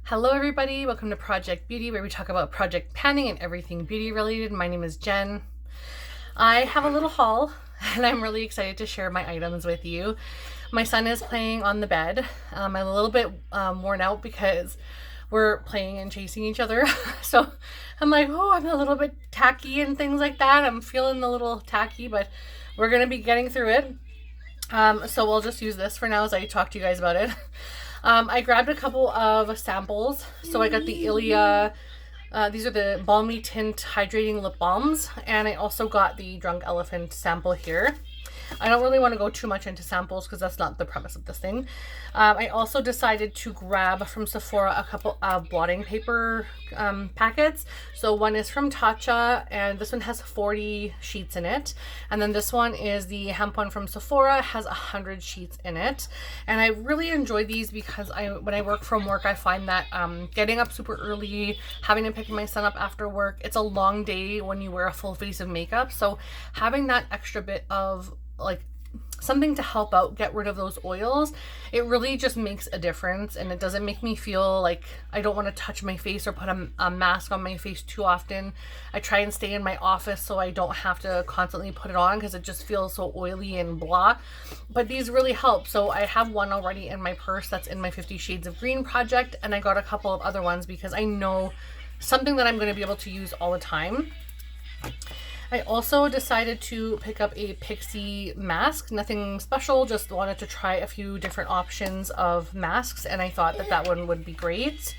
Hello everybody, welcome to Project Beauty, where we talk about project panning and everything beauty related. My name is Jen. I have a little haul and I'm really excited to share my items with you. My son is playing on the bed. I'm a little bit worn out because we're playing and chasing each other. So I'm like, oh, I'm a little bit tacky and things like that. I'm feeling a little tacky, but we're going to be getting through it. So we'll just use this for now as I talk to you guys about it. I grabbed a couple of samples. So I got the Ilia, these are the Balmy Tint Hydrating Lip Balms, and I also got the Drunk Elephant sample here. I don't really want to go too much into samples because that's not the premise of this thing. I also decided to grab from Sephora a couple of blotting paper packets. So one is from Tatcha, and this one has 40 sheets in it. And then this one is the hemp one from Sephora, has 100 sheets in it. And I really enjoy these because when I work from work, I find that getting up super early, having to pick my son up after work, it's a long day when you wear a full face of makeup. So having that extra bit of like something to help out, get rid of those oils, it really just makes a difference, and it doesn't make me feel like I don't want to touch my face or put a mask on my face too often. I try and stay in my office so I don't have to constantly put it on because it just feels so oily and blah, but these really help. So I have one already in my purse that's in my 50 Shades of Green project, and I got a couple of other ones because I know something that I'm going to be able to use all the time. I also decided to pick up a Pixie mask. Nothing special, just wanted to try a few different options of masks, and I thought that that one would be great.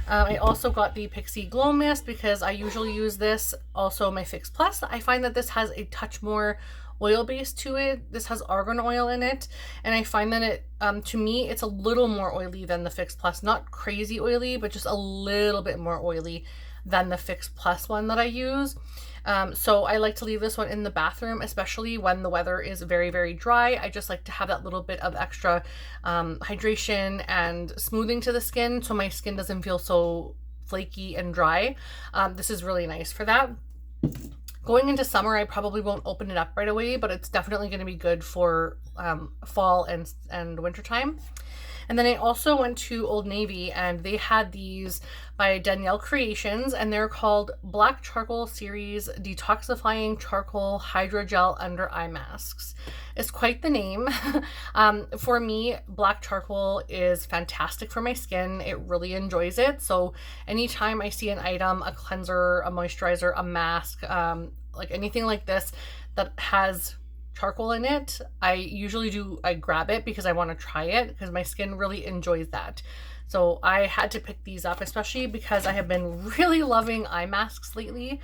I also got the Pixi Glow Mist because I usually use this. Also my Fix Plus. I find that this has a touch more oil base to it. This has argan oil in it, and I find that it, to me, it's a little more oily than the Fix Plus. Not crazy oily, but just a little bit more oily than the Fix Plus one that I use. So I like to leave this one in the bathroom, especially when the weather is very, very dry. I just like to have that little bit of extra hydration and smoothing to the skin so my skin doesn't feel so flaky and dry. This is really nice for that. Going into summer, I probably won't open it up right away, but it's definitely going to be good for fall and winter time. And then I also went to Old Navy, and they had these by Danielle Creations, and they're called Black Charcoal Series Detoxifying Charcoal Hydrogel Under Eye Masks. It's quite the name. For me, black charcoal is fantastic for my skin. It really enjoys it. So anytime I see an item, a cleanser, a moisturizer, a mask, like anything like this that has charcoal in it, I grab it because I want to try it because my skin really enjoys that. So I had to pick these up, especially because I have been really loving eye masks lately,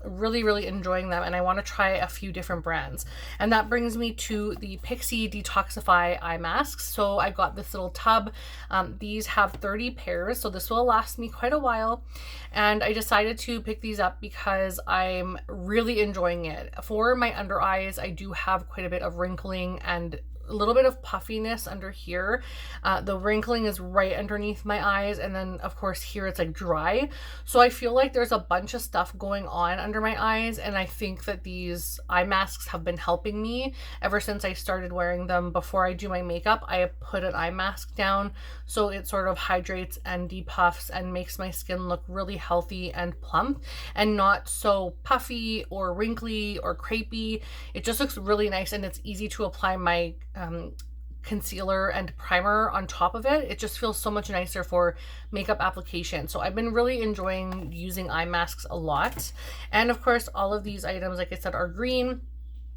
really enjoying them, and I want to try a few different brands. And that brings me to the Pixi Detoxify eye masks. So I got this little tub. These have 30 pairs, so this will last me quite a while. And I decided to pick these up because I'm really enjoying it. For my under eyes, I do have quite a bit of wrinkling and a little bit of puffiness under here. The wrinkling is right underneath my eyes, and then of course here it's like dry. So I feel like there's a bunch of stuff going on under my eyes, and I think that these eye masks have been helping me ever since I started wearing them. Before I do my makeup, I put an eye mask down so it sort of hydrates and depuffs and makes my skin look really healthy and plump and not so puffy or wrinkly or crepey. It just looks really nice, and it's easy to apply my concealer and primer on top of it. It just feels so much nicer for makeup application. So I've been really enjoying using eye masks a lot. And of course, all of these items, like I said, are green,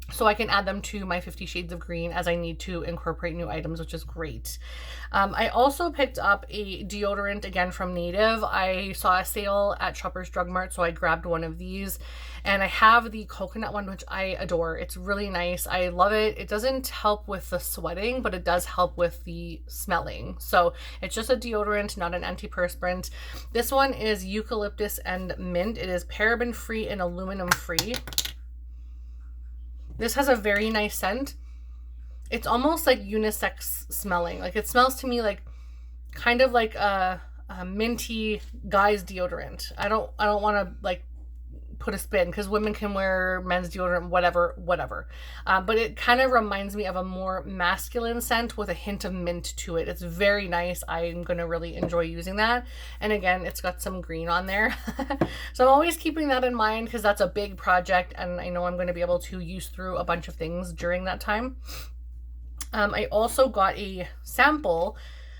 so I can add them to my 50 Shades of Green as I need to incorporate new items, which is great. I also picked up a deodorant again from Native. I saw a sale at Shoppers Drug Mart, so I grabbed one of these. And I have the coconut one, which I adore. It's really nice. I love it. It doesn't help with the sweating, but it does help with the smelling. So it's just a deodorant, not an antiperspirant. This one is Eucalyptus and Mint. It is paraben-free and aluminum-free. This has a very nice scent. It's almost like unisex smelling. Like it smells to me like kind of like a minty guy's deodorant. I don't want to like put a spin, because women can wear men's deodorant, whatever. But it kind of reminds me of a more masculine scent with a hint of mint to it. It's very nice. I'm going to really enjoy using that. And again, it's got some green on there. So I'm always keeping that in mind, because that's a big project and I know I'm going to be able to use through a bunch of things during that time. I also got a sample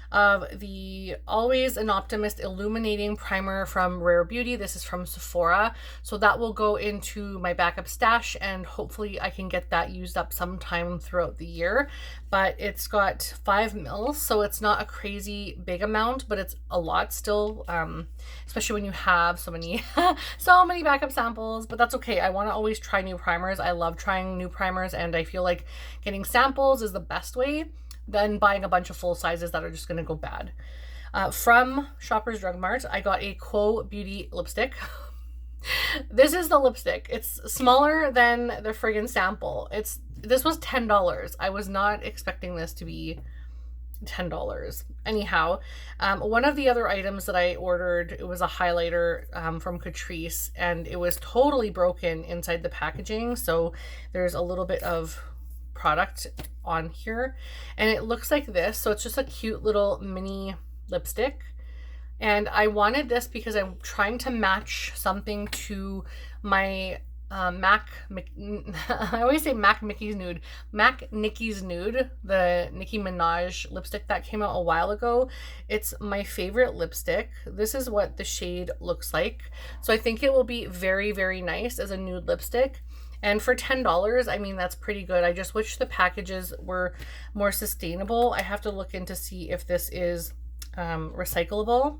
of the Always an Optimist Illuminating Primer from Rare Beauty. This is from Sephora. So that will go into my backup stash, and hopefully I can get that used up sometime throughout the year. But it's got 5 mils, so it's not a crazy big amount, but it's a lot still, especially when you have so many so many backup samples. But that's okay. I want to always try new primers. I love trying new primers, and I feel like getting samples is the best way than buying a bunch of full sizes that are just going to go bad. From Shoppers Drug Mart, I got a Quo Beauty lipstick. This is the lipstick. It's smaller than the friggin' sample. This was $10. I was not expecting this to be $10. Anyhow, one of the other items that I ordered, it was a highlighter from Catrice, and it was totally broken inside the packaging. So there's a little bit of product on here, and it looks like this. So it's just a cute little mini lipstick, and I wanted this because I'm trying to match something to my I always say Mac Nicki's Nude, the Nicki Minaj lipstick that came out a while ago. It's my favorite lipstick. This is what the shade looks like. So I think it will be very, very nice as a nude lipstick. And for $10, I mean, that's pretty good. I just wish the packages were more sustainable. I have to look in to see if this is recyclable.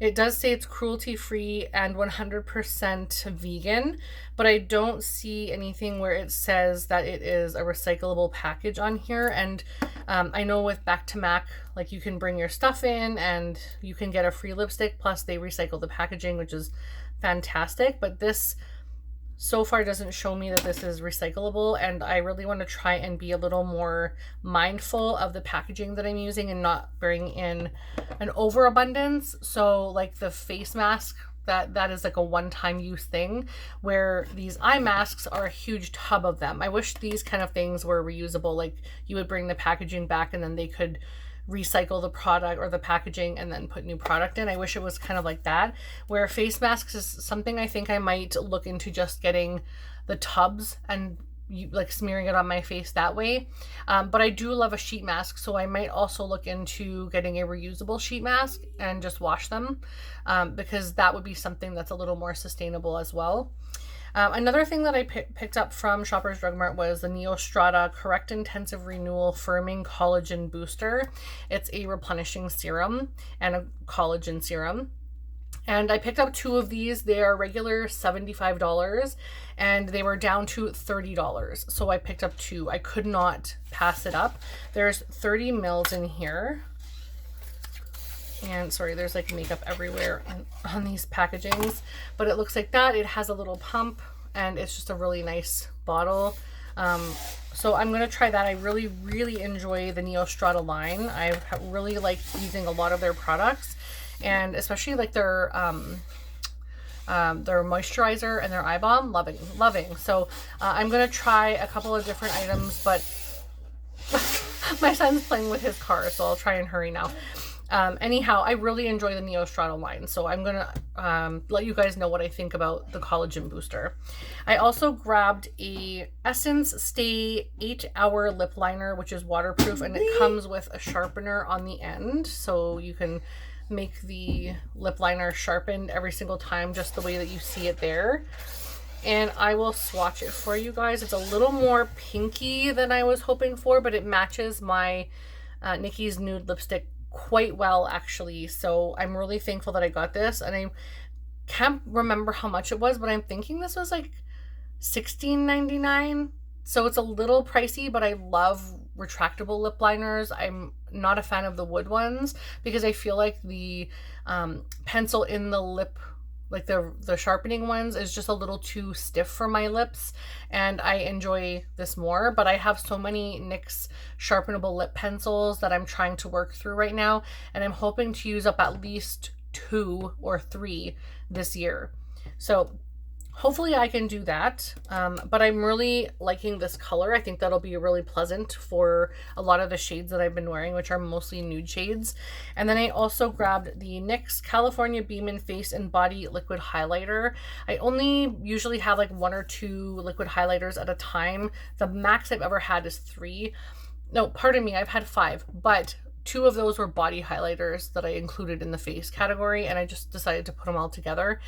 It does say it's cruelty-free and 100% vegan, but I don't see anything where it says that it is a recyclable package on here. And I know with Back to Mac, like, you can bring your stuff in and you can get a free lipstick, plus they recycle the packaging, which is fantastic. But this so far doesn't show me that this is recyclable, and I really want to try and be a little more mindful of the packaging that I'm using and not bring in an overabundance. So like the face mask, that is like a one-time use thing, where these eye masks are a huge tub of them. I wish these kind of things were reusable, like you would bring the packaging back and then they could recycle the product or the packaging and then put new product in. I wish it was kind of like that, where face masks is something I think I might look into, just getting the tubs and like smearing it on my face that way. But I do love a sheet mask, so I might also look into getting a reusable sheet mask and just wash them, because that would be something that's a little more sustainable as well. Another thing that I picked up from Shoppers Drug Mart was the Neostrata Correct Intensive Renewal Firming Collagen Booster. It's a replenishing serum and a collagen serum. And I picked up 2 of these. They are regular $75 and they were down to $30. So I picked up 2. I could not pass it up. There's 30 mils in here. And sorry, there's like makeup everywhere on these packagings, but it looks like that. It has a little pump and it's just a really nice bottle. So I'm going to try that. I really, really enjoy the Neostrata line. I really like using a lot of their products, and especially like their moisturizer and their eye balm. Loving. So I'm going to try a couple of different items, but my son's playing with his car, so I'll try and hurry now. Anyhow, I really enjoy the Neostrata line, so I'm gonna let you guys know what I think about the collagen booster. I also grabbed a Essence Stay 8-Hour lip liner, which is waterproof, and it comes with a sharpener on the end, so you can make the lip liner sharpened every single time, just the way that you see it there. And I will swatch it for you guys. It's a little more pinky than I was hoping for, but it matches my Nicki's Nude Lipstick quite well, actually. So I'm really thankful that I got this, and I can't remember how much it was, but I'm thinking this was like $16.99. So it's a little pricey, but I love retractable lip liners. I'm not a fan of the wood ones because I feel like the pencil in the lip, like the sharpening ones, is just a little too stiff for my lips, and I enjoy this more. But I have so many NYX sharpenable lip pencils that I'm trying to work through right now, and I'm hoping to use up at least 2 or 3 this year. So hopefully I can do that, but I'm really liking this color. I think that'll be really pleasant for a lot of the shades that I've been wearing, which are mostly nude shades. And then I also grabbed the NYX California Beamin' Face and Body Liquid Highlighter. I only usually have like 1 or 2 liquid highlighters at a time. The max I've ever had is 3. No, pardon me, I've had 5, but 2 of those were body highlighters that I included in the face category, and I just decided to put them all together.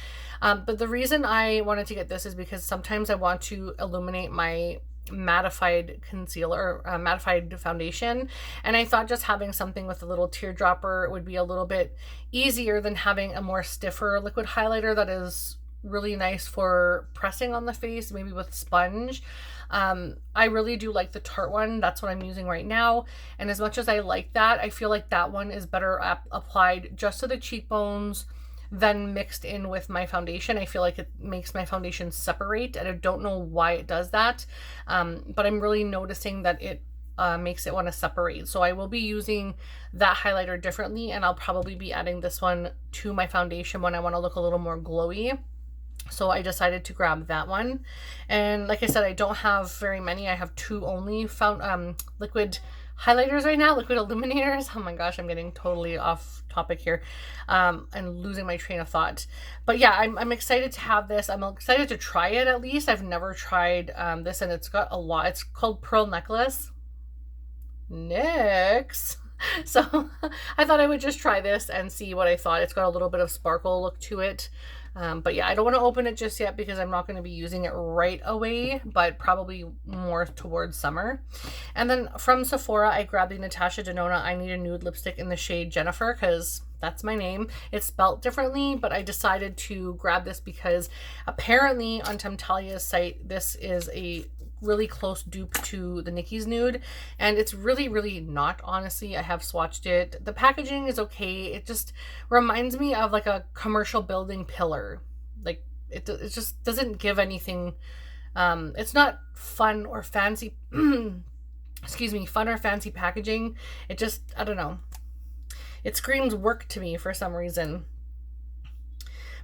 But the reason I wanted to get this is because sometimes I want to illuminate my mattified concealer, mattified foundation, and I thought just having something with a little teardropper would be a little bit easier than having a more stiffer liquid highlighter that is really nice for pressing on the face, maybe with sponge. I really do like the Tarte one. That's what I'm using right now. And as much as I like that, I feel like that one is better applied just to the cheekbones than mixed in with my foundation. I feel like it makes my foundation separate, and I don't know why it does that. But I'm really noticing that it makes it want to separate. So I will be using that highlighter differently, and I'll probably be adding this one to my foundation when I want to look a little more glowy. So I decided to grab that one. And like I said, I don't have very many. I have 2 only liquid highlighters right now, liquid illuminators. Oh my gosh, I'm getting totally off topic here and losing my train of thought. But yeah, I'm excited to have this. I'm excited to try it at least. I've never tried this, and it's got a lot. It's called Pearl Necklace Nyx. So I thought I would just try this and see what I thought. It's got a little bit of sparkle look to it. But yeah, I don't want to open it just yet because I'm not going to be using it right away, but probably more towards summer. And then from Sephora, I grabbed the Natasha Denona I Need a Nude Lipstick in the shade Jennifer, because that's my name. It's spelt differently, but I decided to grab this because apparently on Temptalia's site, this is a really close dupe to the Nicki's Nude, and it's really not. Honestly, I have swatched it. The packaging is okay. It just reminds me of like a commercial building pillar. Like it just doesn't give anything. It's not fun or fancy excuse me, fun or fancy packaging. It just, I don't know, it screams work to me for some reason.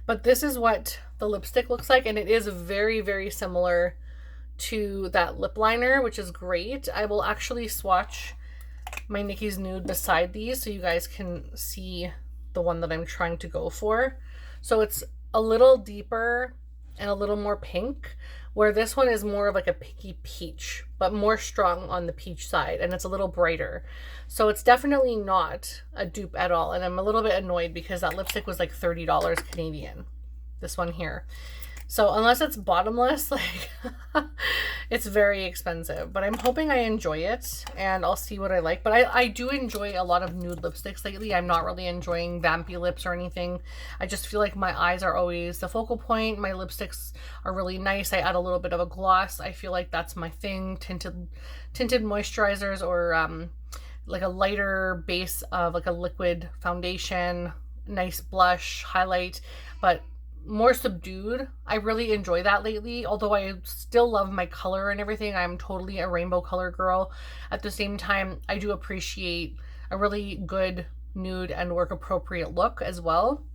But this is what the lipstick looks like, and it is very similar to that lip liner, which is great. I will actually swatch my Nicki's Nude beside these so you guys can see the one that I'm trying to go for. So it's a little deeper and a little more pink, where this one is more of like a pinky peach, but more strong on the peach side, and it's a little brighter. So it's definitely not a dupe at all, and I'm a little bit annoyed because that lipstick was like $30 Canadian, this one here. So unless it's bottomless, like it's very expensive, but I'm hoping I enjoy it and I'll see what I like. But I do enjoy a lot of nude lipsticks lately. I'm not really enjoying vampy lips or anything. I just feel like my eyes are always the focal point. My lipsticks are really nice. I add a little bit of a gloss. I feel like that's my thing. Tinted moisturizers, or like a lighter base of like a liquid foundation, nice blush, highlight, but more subdued. I really enjoy that lately, although I still love my color and everything. I'm totally a rainbow color girl. At the same time, I do appreciate a really good nude and work appropriate look as well.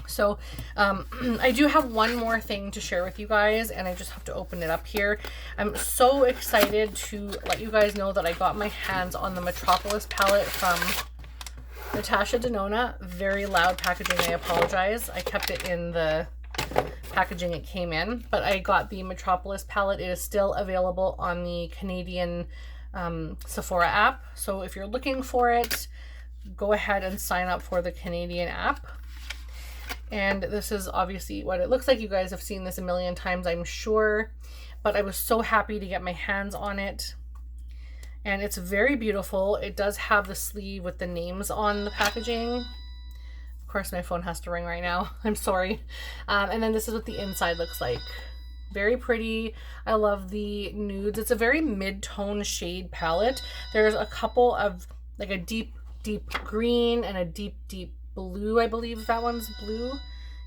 So I do have one more thing to share with you guys, and I just have to open it up here. I'm so excited to let you guys know that I got my hands on the Metropolis palette from Natasha Denona. Very loud packaging, I apologize. I kept it in the packaging it came in, but I got the Metropolis palette. It is still available on the Canadian Sephora app. So if you're looking for it, go ahead and sign up for the Canadian app. And this is obviously what it looks like. You guys have seen this a million times, I'm sure, but I was so happy to get my hands on it. And it's very beautiful. It does have the sleeve with the names on the packaging. Of course, my phone has to ring right now. I'm sorry. And then this is what the inside looks like. Very pretty. I love the nudes. It's a very mid-tone shade palette. There's a couple of like a deep green and a deep blue. I believe that one's blue.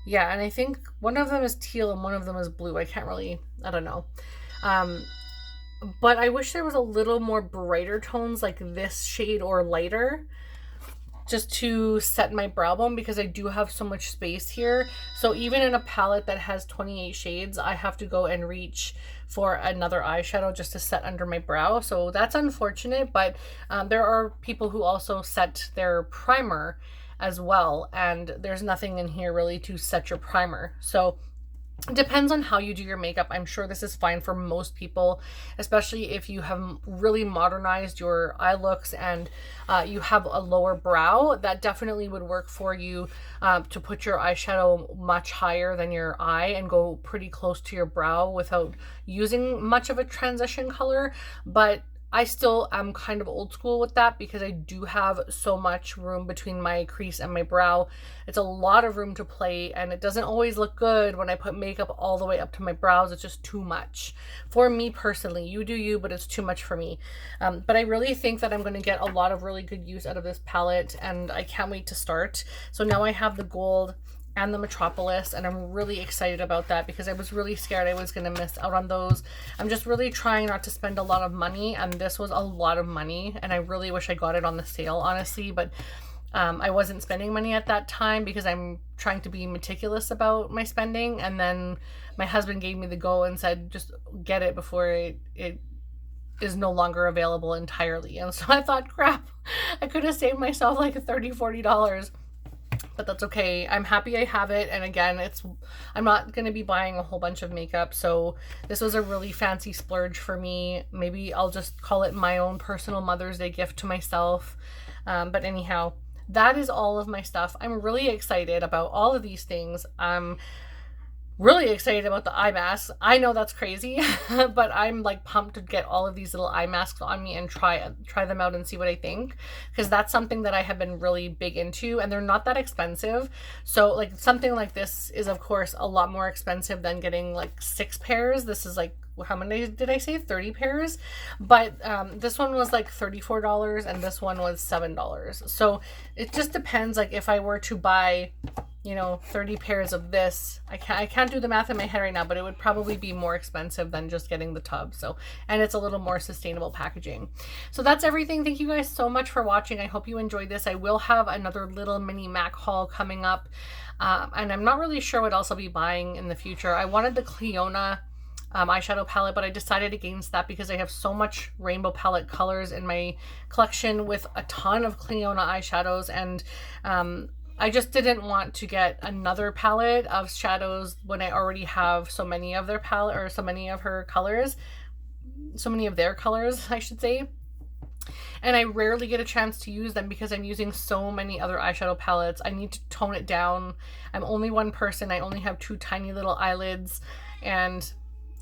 Yeah, and I think one of them is teal and one of them is blue. I don't know. But I wish there was a little more brighter tones like this shade or lighter. just to set my brow bone because I do have so much space here. So even in a palette that has 28 shades, I have to go and reach for another eyeshadow just to set under my brow. So that's unfortunate, but there are people who also set their primer as well, and there's nothing in here really to set your primer. So it depends on how you do your makeup. I'm sure this is fine for most people, especially if you have really modernized your eye looks and you have a lower brow. That definitely would work for you to put your eyeshadow much higher than your eye and go pretty close to your brow without using much of a transition color. But I still am kind of old school with that because I do have so much room between my crease and my brow. It's a lot of room to play, and it doesn't always look good when I put makeup all the way up to my brows. It's just too much for me personally. You do you, but it's too much for me. But I really think that I'm going to get a lot of really good use out of this palette, and I can't wait to start. So now I have the gold and the Metropolis, and I'm really excited about that because I was really scared I was going to miss out on those. I'm just really trying not to spend a lot of money, and this was a lot of money, and I really wish I got it on the sale, honestly, but I wasn't spending money at that time because I'm trying to be meticulous about my spending. And then my husband gave me the go and said just get it before it is no longer available entirely. And so I thought, crap, I could have saved myself like $30-40, but that's okay. I'm happy I have it. And again, I'm not going to be buying a whole bunch of makeup, so this was a really fancy splurge for me. Maybe I'll just call it my own personal Mother's Day gift to myself. But anyhow, that is all of my stuff. I'm really excited about all of these things. I'm really excited about the eye masks. I know that's crazy, but I'm like pumped to get all of these little eye masks on me and try them out and see what I think, because that's something that I have been really big into, and they're not that expensive. So like something like this is of course a lot more expensive than getting like 6 pairs. This is like, how many did I say? 30 pairs. But this one was like $34 and this one was $7. So it just depends. Like if I were to buy, you know, 30 pairs of this, I can't do the math in my head right now, but it would probably be more expensive than just getting the tub. So, and it's a little more sustainable packaging. So that's everything. Thank you guys so much for watching. I hope you enjoyed this. I will have another little mini MAC haul coming up. And I'm not really sure what else I'll be buying in the future. I wanted the Clionadh eyeshadow palette, but I decided against that because I have so much rainbow palette colors in my collection with a ton of Clionadh eyeshadows, and I just didn't want to get another palette of shadows when I already have so many of their palette, or so many of her colors, so many of their colors, I should say. And I rarely get a chance to use them because I'm using so many other eyeshadow palettes. I need to tone it down. I'm only one person. I only have 2 tiny little eyelids, and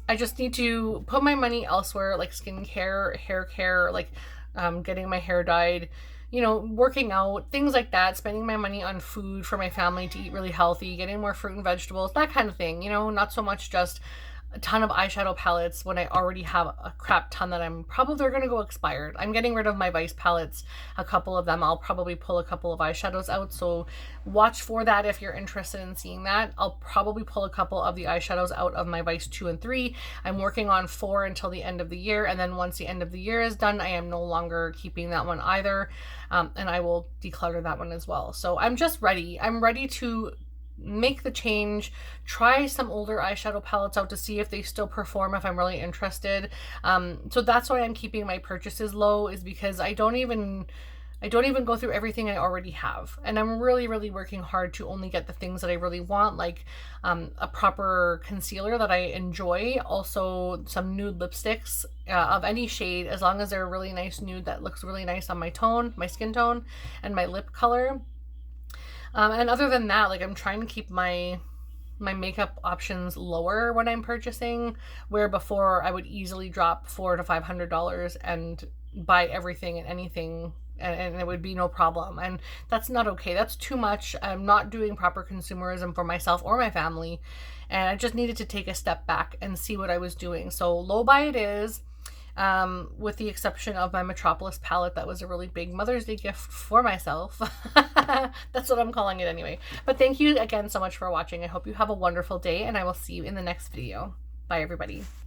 I just need to put my money elsewhere, like skincare, hair care, like getting my hair dyed, you know, working out, things like that, spending my money on food for my family to eat really healthy, getting more fruit and vegetables, that kind of thing, you know, not so much just a ton of eyeshadow palettes when I already have a crap ton that I'm probably, they're going to go expired. I'm getting rid of my Vice palettes, a couple of them. I'll probably pull a couple of eyeshadows out, so watch for that if you're interested in seeing that. I'll probably pull a couple of the eyeshadows out of my Vice 2 and 3. I'm working on 4 until the end of the year, and then once the end of the year is done, I am no longer keeping that one either, and I will declutter that one as well. So I'm just ready. I'm ready to make the change, try some older eyeshadow palettes out to see if they still perform, if I'm really interested. So that's why I'm keeping my purchases low, is because I don't even go through everything I already have, and I'm really working hard to only get the things that I really want, like a proper concealer that I enjoy, also some nude lipsticks of any shade, as long as they're a really nice nude that looks really nice on my tone, my skin tone, and my lip color. And other than that, like I'm trying to keep my makeup options lower when I'm purchasing, where before I would easily drop $400 to $500 and buy everything and anything, and it would be no problem. And that's not okay. That's too much. I'm not doing proper consumerism for myself or my family, and I just needed to take a step back and see what I was doing. So low buy it is. With the exception of my Metropolis palette, that was a really big Mother's Day gift for myself. That's what I'm calling it anyway. But thank you again so much for watching. I hope you have a wonderful day, and I will see you in the next video. Bye, everybody.